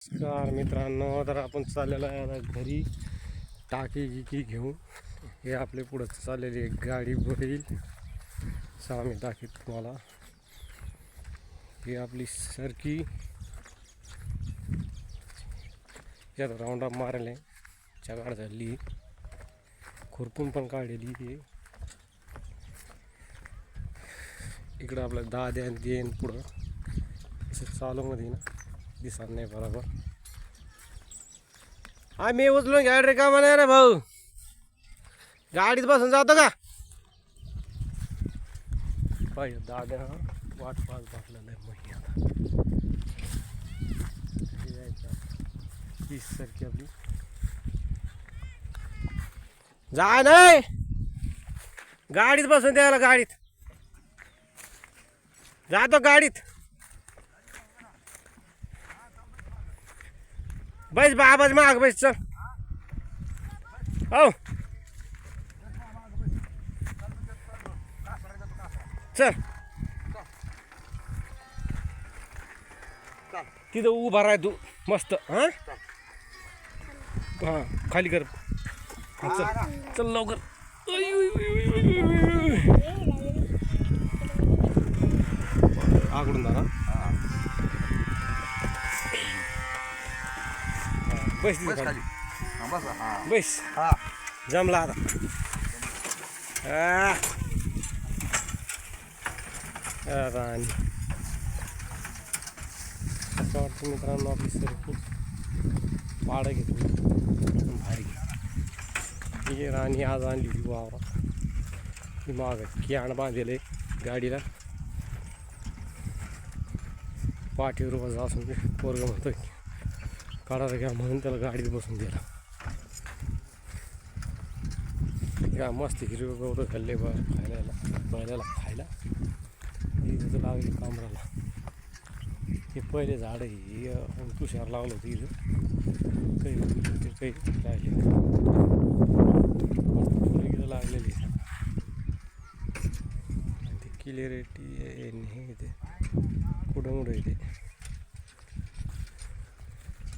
नमस्कार मित्रांनो, तर आपण चाललेलो आहे आता घरी टाकी घेऊन. हे आपले पुढं चाललेली एक गाडी बैल सामी टाकीत तुम्हाला. ही आपली सरकी यात राऊंड अप मारले चगाड झाली, खुरपून पण काढलेली. ती इकडं आपलं दाद्या देन पुढं असं चालू मध्ये ना दिसत नाही बरोबर. मी उचलून घ्या रे, का म्हणा रे भाऊ, गाडीत बसून जातो का पाहिजे. दाद्या वाट पाच बसलेला आहे मग आता तीस सारखी आपली जाय नाही, गाडीत बसून द्यायला, गाडीत जातो, गाडीत बैस बाबाच माग बैस. चल हो चल, तिथं उभा राह तू मस्त. हां हां खाली कर. चल चल लवकर. आकडून दादा बस खाली बस. जमला आता. राणी असं वाटतं मित्रांनो, आपली सरकी पाडं घेतो भारी घे. ही राणी आज आणली होती वावरात. ती माग कियाण बांधलेलं आहे गाडीला, पाठीवर रोज असून पोरगं म्हणतो काढायला घ्या म्हणून त्याला गाडीत बसून दिला. का मस्त हिरवे गवतं खाल्ले खायला बैलाला खायला. इथं लागली कांबराला. हे पहिले झाड हे तुषार लावलं होतं इथं, काही राहिले इथं लागलेली. ते क्लिअरिटी हे इथे कुठं कुठं इथे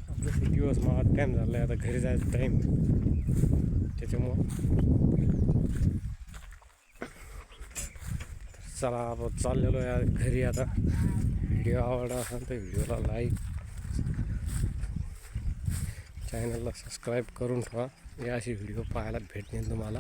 आपलं दिवस मला टाईम झाला आहे, आता घरी जायचं टाईम. त्याच्यामुळं चला आपण चाललेलो आहे घरी आता. व्हिडिओ आवडला असेल तर व्हिडिओला लाईक, चॅनलला सबस्क्राईब करून ठेवा. हे असे व्हिडिओ पाहायला भेटतील तुम्हाला.